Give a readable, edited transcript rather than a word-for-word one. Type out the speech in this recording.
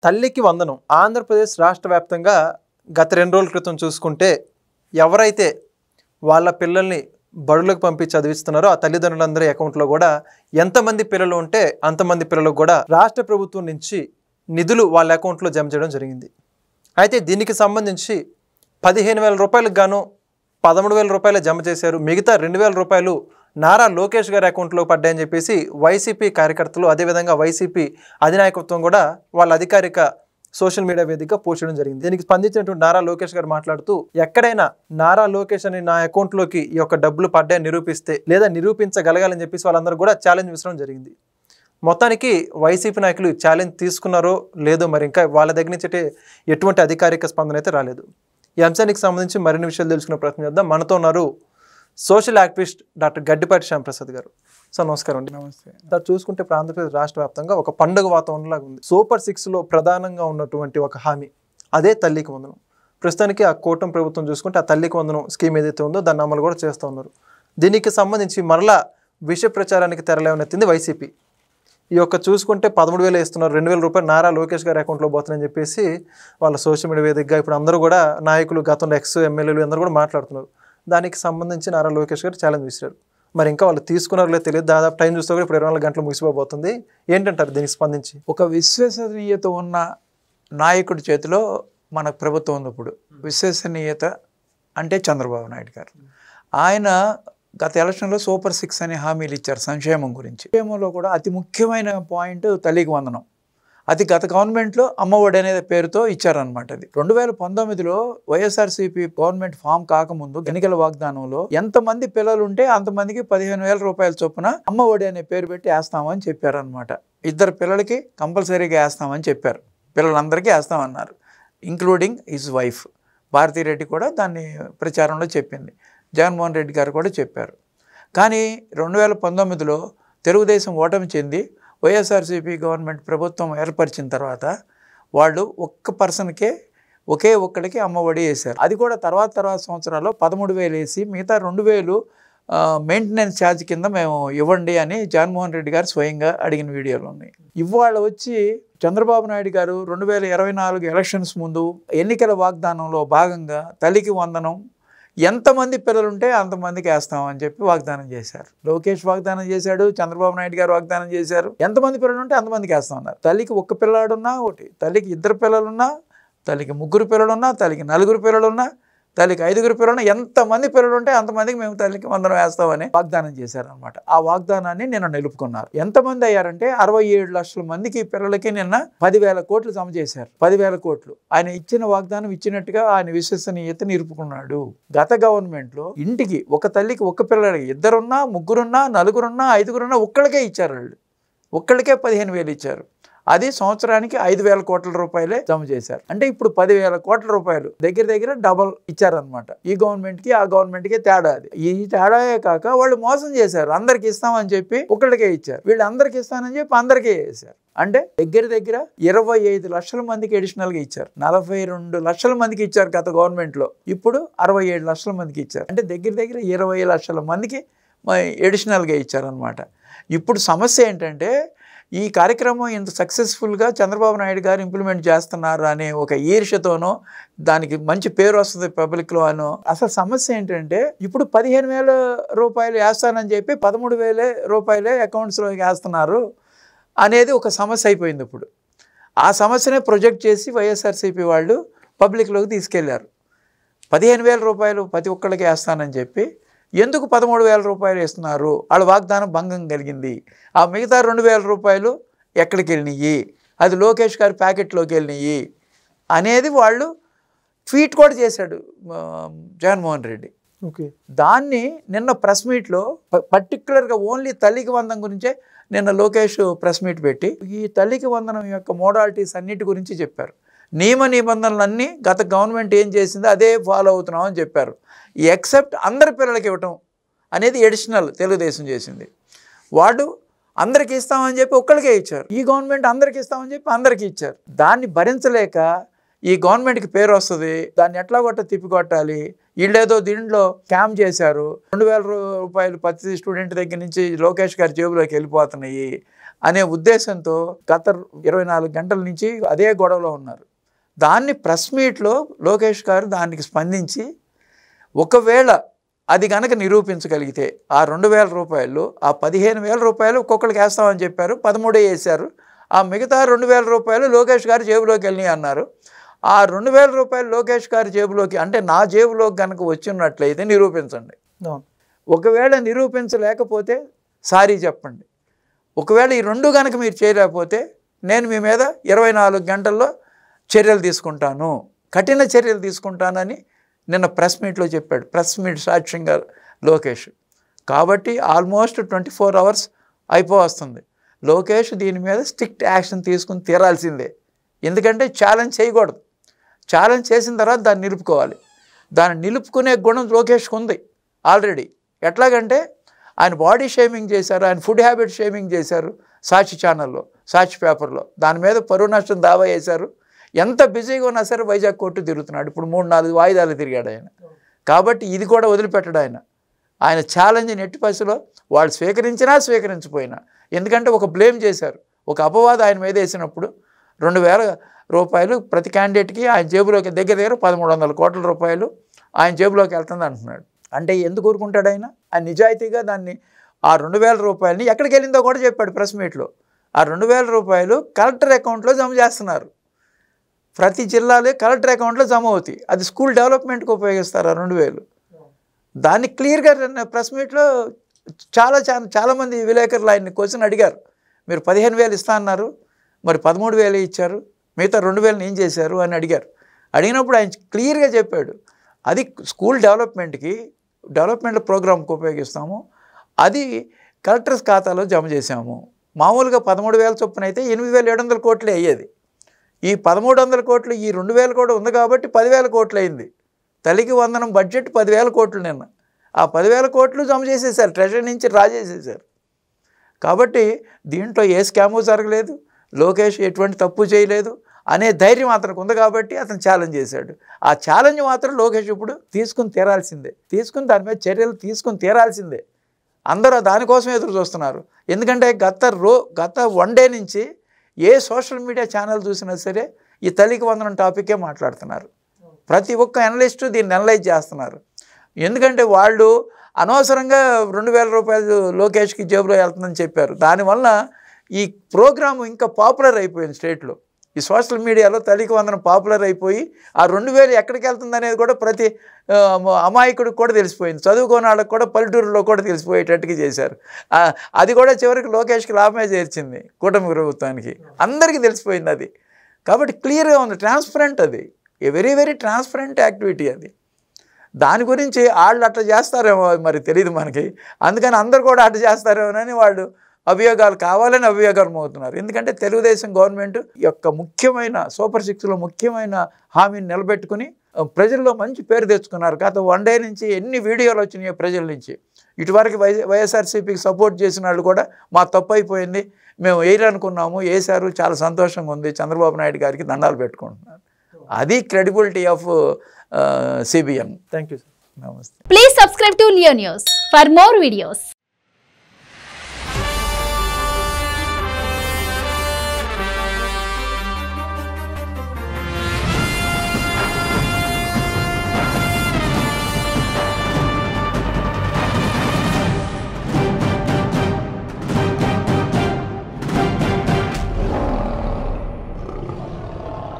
తల్లికి వందనం ఆంధ్రప్రదేశ్ రాష్ట్ర వ్యాప్తంగా గత 2 రోజుల క్రితం చూసుకుంటే ఎవరైతే వాళ్ళ పిల్లల్ని బడులకు పంపి చదివిస్తున్నారో ఆ తల్లిదండ్రులందరి అకౌంట్లో కూడా ఎంతమంది పిల్లలు ఉంటే అంతమంది పిల్లలకు కూడా రాష్ట్ర ప్రభుత్వం నుంచి నిధులు వాళ్ళ అకౌంట్లో జమ చేయడం జరిగింది. అయితే దీనికి సంబంధించి 15,000 రూపాయలకు గాను 13,000 రూపాయలు జమ చేశారు. మిగతా 2,000 రూపాయలు నారా లోకేష్ గారి అకౌంట్లో పడ్డాయని చెప్పేసి వైసీపీ కార్యకర్తలు అదేవిధంగా వైసీపీ అధినాయకత్వం కూడా వాళ్ళ అధికారిక సోషల్ మీడియా వేదికగా పోస్ట్ చేయడం జరిగింది. దీనికి స్పందించినటువంటి నారా లోకేష్ గారు మాట్లాడుతూ ఎక్కడైనా నారా లోకేష్ అని నా అకౌంట్లోకి ఈ యొక్క డబ్బులు పడ్డాయని నిరూపిస్తే లేదా నిరూపించగలగాలని చెప్పేసి వాళ్ళందరూ కూడా ఛాలెంజ్ విసరడం జరిగింది. మొత్తానికి వైసీపీ నాయకులు ఛాలెంజ్ తీసుకున్నారో లేదో మరి ఇంకా వాళ్ళ దగ్గర నుంచి ఎటువంటి అధికారిక స్పందన అయితే రాలేదు. ఈ అంశానికి సంబంధించి మరిన్ని విషయాలు తెలుసుకునే ప్రయత్నం చేద్దాం. మనతో ఉన్నారు social activist doctor Gaddipati Shyamprasad గారు. సార్ నమస్కారం అండి. నమస్తే సార్, చూసుకుంటే ఆంధ్రప్రదేశ్ రాష్ట్ర వ్యాప్తంగా ఒక పండుగ వాతావరణంలాగా ఉంది. సూపర్ 6లో ప్రధానంగా ఉన్నటువంటి ఒక హామీ అదే తల్లికి వందనం. ప్రస్తుతానికి ఆ కూటమి ప్రభుత్వం చూసుకుంటే ఆ తల్లికి వందనం స్కీమ్ ఏదైతే ఉందో దాన్ని అమలు కూడా చేస్తూ ఉన్నారు. దీనికి సంబంధించి మరలా విష ప్రచారానికి తెరలేవనెత్తింది వైసీపీ. ఈ యొక్క చూసుకుంటే 13,000 ఇస్తున్నారు, 2,000 రూపాయలు నారా లోకేష్ గారి అకౌంట్లో పోతున్నాయని చెప్పేసి వాళ్ళ సోషల్ మీడియా వేదికగా ఇప్పుడు అందరూ కూడా నాయకులు గతంలో ఎమ్మెల్యేలు అందరూ కూడా మాట్లాడుతున్నారు. దానికి సంబంధించి నారా లోకేష్ గారు ఛాలెంజ్ విసిరారు. మరి ఇంకా వాళ్ళు తీసుకున్నారో లేదో తెలియదు. దాదాపు టైం చూస్తే కూడా ఇప్పుడు 24 గంటలు ముగిసిపోతుంది. ఏంటంటారు దీనికి స్పందించి? ఒక విశ్వసనీయత ఉన్న నాయకుడి చేతిలో మన ప్రభుత్వం ఉంది. ఇప్పుడు విశ్వసనీయత అంటే చంద్రబాబు నాయుడు గారు. ఆయన గత ఎలక్షన్లో సూపర్ 6 అనే హామీలు ఇచ్చారు సంక్షేమం గురించి. సంక్షేమంలో కూడా అతి ముఖ్యమైన పాయింట్ తల్లికి వందనం. అది గత గవర్నమెంట్లో అమ్మఒడి అనే పేరుతో ఇచ్చారనమాట. అది 2019లో వైఎస్ఆర్సీపీ గవర్నమెంట్ ఫామ్ కాకముందు ఎన్నికల వాగ్దానంలో ఎంతమంది పిల్లలు ఉంటే అంతమందికి 15,000 రూపాయల చొప్పున అమ్మఒడి అనే పేరు పెట్టి వేస్తామని చెప్పారనమాట. 2 పిల్లలకి కంపల్సరీగా వేస్తామని చెప్పారు. పిల్లలందరికీ వేస్తామన్నారు, ఇంక్లూడింగ్ హిజ్ వైఫ్ భారతీరెడ్డి కూడా దాన్ని ప్రచారంలో చెప్పింది. జగన్మోహన్ రెడ్డి గారు కూడా చెప్పారు. కానీ 2019లో తెలుగుదేశం ఓటమి చెంది వైఎస్ఆర్సీపీ గవర్నమెంట్ ప్రభుత్వం ఏర్పరిచిన తర్వాత వాళ్ళు ఒక్క పర్సన్కే ఒకే ఒక్కడికి అమ్మఒడి వేశారు. అది కూడా తర్వాత సంవత్సరాల్లో 13,000 వేసి మిగతా 2,000 మెయింటెనెన్స్ ఛార్జ్ కింద మేము ఇవ్వండి అని జగన్మోహన్ రెడ్డి గారు స్వయంగా అడిగిన వీడియోలు ఉన్నాయి. ఇవాళ వచ్చి చంద్రబాబు నాయుడు గారు 2024 ఎలక్షన్స్ ముందు ఎన్నికల వాగ్దానంలో భాగంగా తల్లికి వందనం ఎంతమంది పిల్లలు ఉంటే అంతమందికి వేస్తామని చెప్పి వాగ్దానం చేశారు. లోకేష్ వాగ్దానం చేశాడు, చంద్రబాబు నాయుడు గారు వాగ్దానం చేశారు. ఎంతమంది పిల్లలు ఉంటే అంతమందికి వేస్తామన్నారు. తల్లికి 1 పిల్లాడున్నా ఒకటి, తల్లికి 2 పిల్లలున్నా, తల్లికి 3 పిల్లలున్నా, తల్లికి 4 పిల్లలున్నా, తల్లికి 5 పిల్లలున్నా, ఎంతమంది పిల్లలు ఉంటే అంతమందికి మేము తల్లికి వందనం వేస్తామని వాగ్దానం చేశారనమాట. ఆ వాగ్దానాన్ని నిన్న నిలుపుకున్నారు. ఎంతమంది అయ్యారంటే 67 లక్షల మందికి పిల్లలకి నిన్న 10,000 కోట్లు జమ చేశారు. 10,000 కోట్లు ఆయన ఇచ్చిన వాగ్దానం ఇచ్చినట్టుగా ఆయన విశ్వసనీయత నిలుపుకున్నాడు. గత గవర్నమెంట్లో ఇంటికి ఒక తల్లికి 1 పిల్లలకి 2 ఉన్నా, 3 ఉన్నా, 4 ఉన్నా, 5 ఉన్నా ఒక్కళ్ళకే ఇచ్చారు. వాళ్ళు ఒక్కళ్ళకే 15,000 ఇచ్చారు. అది సంవత్సరానికి 5,000 కోట్ల రూపాయలే జమ చేశారు. అంటే ఇప్పుడు 10,000 కోట్ల రూపాయలు దగ్గర డబల్ ఇచ్చారనమాట. ఈ గవర్నమెంట్కి ఆ గవర్నమెంట్కి తేడా. అది ఈ తేడాయే కాక వాళ్ళు మోసం చేశారు. అందరికి ఇస్తామని చెప్పి ఒకళ్ళకే ఇచ్చారు, వీళ్ళు అందరికి ఇస్తానని చెప్పి అందరికీ వేశారు. అంటే దగ్గర 25 లక్షల మందికి అడిషనల్గా ఇచ్చారు. 42 లక్షల మందికి ఇచ్చారు గత గవర్నమెంట్లో, ఇప్పుడు 67 లక్షల మందికి ఇచ్చారు. అంటే దగ్గర 20 లక్షల మందికి అడిషనల్గా ఇచ్చారనమాట. ఇప్పుడు సమస్య ఏంటంటే ఈ కార్యక్రమం ఇంత సక్సెస్ఫుల్గా చంద్రబాబు నాయుడు గారు ఇంప్లిమెంట్ చేస్తున్నారు అనే ఒక ఈర్ష్యతోనో దానికి మంచి పేరు వస్తుంది పబ్లిక్లో అనో. అసలు సమస్య ఏంటంటే ఇప్పుడు 15,000 రూపాయలు వేస్తానని చెప్పి 13,000 రూపాయలే అకౌంట్స్లోకి వేస్తున్నారు అనేది ఒక సమస్య అయిపోయింది. ఇప్పుడు ఆ సమస్యనే ప్రొజెక్ట్ చేసి వైఎస్ఆర్సీపీ వాళ్ళు పబ్లిక్లోకి తీసుకెళ్లారు. 15,000 రూపాయలు ప్రతి ఒక్కళ్ళకి వేస్తానని చెప్పి ఎందుకు 13,000 రూపాయలు ఇస్తున్నారు? వాళ్ళ వాగ్దానం భంగం కలిగింది. ఆ మిగతా 2,000 రూపాయలు ఎక్కడికి వెళ్ళినాయి, అది లోకేష్ గారి ప్యాకెట్లోకి వెళ్ళినాయి అనేది వాళ్ళు ట్వీట్ కూడా చేశాడు జగన్మోహన్ రెడ్డి. ఓకే, దాన్ని నిన్న ప్రెస్ మీట్లో పర్టికులర్గా ఓన్లీ తల్లికి వందనం గురించే నిన్న లోకేష్ ప్రెస్ మీట్ పెట్టి ఈ తల్లికి వందనం యొక్క మోడాలిటీస్ అన్నిటి గురించి చెప్పారు. నియమ నిబంధనలన్నీ గత గవర్నమెంట్ ఏం చేసిందో అదే ఫాలో అవుతున్నామని చెప్పారు. ఎక్సెప్ట్ అందరి పిల్లలకి ఇవ్వటం అనేది ఎడిషనల్ తెలుగుదేశం చేసింది. వాడు అందరికి ఇస్తామని చెప్పి ఒక్కరికే ఇచ్చారు. ఈ గవర్నమెంట్ అందరికి ఇస్తామని చెప్పి అందరికీ ఇచ్చారు. దాన్ని భరించలేక ఈ గవర్నమెంట్కి పేరు వస్తుంది, దాన్ని ఎట్లా తిప్పికొట్టాలి, వీళ్ళేదో దీంట్లో స్కామ్ చేశారు, 2,000 రూపాయలు ప్రతి స్టూడెంట్ దగ్గర నుంచి లోకేష్ గారి జేబులోకి వెళ్ళిపోతున్నాయి అనే ఉద్దేశంతో గత 24 గంటల నుంచి అదే గొడవలో ఉన్నారు. దాన్ని ప్రెస్ మీట్లో లోకేష్ గారు దానికి స్పందించి ఒకవేళ అది కనుక నిరూపించగలిగితే ఆ 2,000 రూపాయలు, ఆ 15,000 రూపాయలు ఒక్కొక్కరికి వేస్తామని చెప్పారు, 13 వేశారు. ఆ మిగతా 2,000 రూపాయలు లోకేష్ గారి జేబులోకి వెళ్ళినాయి అన్నారు. ఆ 2,000 రూపాయలు లోకేష్ గారి జేబులోకి, అంటే నా జేబులోకి కనుక వచ్చినట్లయితే నిరూపించండి. ఒకవేళ నిరూపించలేకపోతే సారీ చెప్పండి. ఒకవేళ ఈ రెండు కనుక మీరు చేయలేకపోతే నేను మీ మీద 24 గంటల్లో చర్యలు తీసుకుంటాను, కఠిన చర్యలు తీసుకుంటానని నిన్న ప్రెస్ మీట్లో చెప్పాడు. ప్రెస్ మీట్ సాక్ష్యంగా లోకేష్. కాబట్టి ఆల్మోస్ట్ 24 అవర్స్ అయిపోవస్తుంది. లోకేష్ దీని మీద స్ట్రిక్ట్ యాక్షన్ తీసుకుని తీరాల్సిందే. ఎందుకంటే ఛాలెంజ్ చేయకూడదు. ఛాలెంజ్ చేసిన తర్వాత దాన్ని నిలుపుకోవాలి. దాన్ని నిలుపుకునే గుణం లోకేష్కి ఉంది ఆల్రెడీ. ఎట్లాగంటే ఆయన బాడీ షేమింగ్ చేశారు, ఆయన ఫుడ్ హ్యాబిట్ షేమింగ్ చేశారు సాక్షి ఛానల్లో, సాక్షి పేపర్లో. దాని మీద పరువు నష్టం దావా వేశారు. ఎంత బిజీగా ఉన్నా సరే వైజాగ్ కోర్టు తిరుగుతున్నాడు. ఇప్పుడు 3-4 వాయిదాలు తిరిగాడు ఆయన. కాబట్టి ఇది కూడా వదిలిపెట్టడు ఆయన. ఆయన ఛాలెంజ్ని ఎట్టి పరిస్థితిలో వాళ్ళు స్వీకరించినా స్వీకరించకపోయినా, ఎందుకంటే ఒక బ్లేమ్ చేశారు, ఒక అపవాదం ఆయన మీద వేసినప్పుడు 2,000 రూపాయలు ప్రతి క్యాండిడేట్కి ఆయన జేబులోకి దగ్గర 1,300 కోట్ల రూపాయలు ఆయన జేబులోకి వెళ్తుంది అంటున్నాడు. అంటే ఎందుకు ఊరుకుంటాడు ఆయన? ఆయన నిజాయితీగా దాన్ని ఆ 2,000 రూపాయలని ఎక్కడికి వెళ్ళిందో కూడా చెప్పాడు ప్రెస్ మీట్లో. ఆ 2,000 రూపాయలు కలెక్టర్ అకౌంట్లో జమ చేస్తున్నారు. ప్రతి జిల్లాలో కలెక్టర్ అకౌంట్లో జమ అవుతాయి. అది స్కూల్ డెవలప్మెంట్కి ఉపయోగిస్తారు ఆ 2,000. దాన్ని క్లియర్గా ప్రెస్ మీట్లో చాలామంది విలేకరులు ఆయన్ని క్వశ్చన్ అడిగారు. మీరు 15,000 ఇస్తా అన్నారు, మరి 13,000 ఇచ్చారు, మిగతా 2,000 ఏం చేశారు అని అడిగారు. అడిగినప్పుడు ఆయన క్లియర్గా చెప్పాడు, అది స్కూల్ డెవలప్మెంట్ ప్రోగ్రామ్కి ఉపయోగిస్తాము, అది కలెక్టర్స్ ఖాతాలో జమ చేశాము. మామూలుగా 13,000 చొప్పున అయితే 8,700 కోట్లే అయ్యేది. ఈ 1,300 కోట్లు, ఈ 2,000 కూడా ఉంది కాబట్టి 10,000 కోట్లు అయింది. తల్లికి వందనం బడ్జెట్ 10,000 కోట్లు నిన్న. ఆ 10,000 కోట్లు జమ చేసేసారు, ట్రెజరీ నుంచి రాజేసేసారు. కాబట్టి దీంట్లో ఏ స్కాము జరగలేదు, లోకేష్ ఎటువంటి తప్పు చేయలేదు అనే ధైర్యం అతనికి ఉంది కాబట్టి అతను ఛాలెంజ్ చేశాడు. ఆ ఛాలెంజ్ మాత్రం లోకేష్ ఇప్పుడు తీసుకుని తీరాల్సిందే, తీసుకుని దాని మీద చర్యలు తీసుకుని తీరాల్సిందే. అందరూ దానికోసం ఎదురు చూస్తున్నారు. ఎందుకంటే గత 1 డే నుంచి ఏ సోషల్ మీడియా ఛానల్ చూసినా సరే ఈ తల్లికి వందనం టాపికే మాట్లాడుతున్నారు. ప్రతి ఒక్క అనలిస్టు దీన్ని అనలైజ్ చేస్తున్నారు. ఎందుకంటే వాళ్ళు అనవసరంగా 2,000 రూపాయలు లోకేష్కి జేబులో వెళ్తుందని చెప్పారు. దానివల్ల ఈ ప్రోగ్రాము ఇంకా పాపులర్ అయిపోయింది స్టేట్లో. ఈ సోషల్ మీడియాలో తల్లికి వందనం పాపులర్ అయిపోయి ఆ 2,000 ఎక్కడికి వెళ్తుంది అనేది కూడా ప్రతి అమాయకుడికి కూడా తెలిసిపోయింది. చదువుకోని వాళ్ళకి కూడా పల్లెటూరులో కూడా తెలిసిపోయేటట్టుగా చేశారు. అది కూడా చివరికి లోకేష్కి లాభమే చేర్చింది కూటమి ప్రభుత్వానికి. అందరికీ తెలిసిపోయింది అది. కాబట్టి క్లియర్గా ఉంది, ట్రాన్స్పరెంట్. అది a very very transparent activity అది. దాని గురించి వాళ్ళు అట్లా చేస్తారేమో మరి తెలియదు మనకి. అందుకని అందరు కూడా అట్లా చేస్తారేమోనని వాళ్ళు కావాలని అభియోగాలు మోగుతున్నారు. ఎందుకంటే తెలుగుదేశం గవర్నమెంట్ యొక్క ముఖ్యమైన సూపర్ 6లో ముఖ్యమైన హామీని నిలబెట్టుకుని ప్రజల్లో మంచి పేరు తెచ్చుకున్నారు. గత 1 డే నుంచి ఎన్ని వీడియోలు వచ్చినాయో ప్రజల నుంచి. ఇటువరకు వైఎస్ఆర్సీపీకి సపోర్ట్ చేసిన వాళ్ళు కూడా మా తప్పు అయిపోయింది, మేము వేయాలనుకున్నాము, వేశారు, చాలా సంతోషంగా ఉంది, చంద్రబాబు నాయుడు గారికి దండాలు పెట్టుకుంటున్నారు. అది credibility of CBN. Thank you sir. నమస్తే. Please subscribe to Leo News for more videos.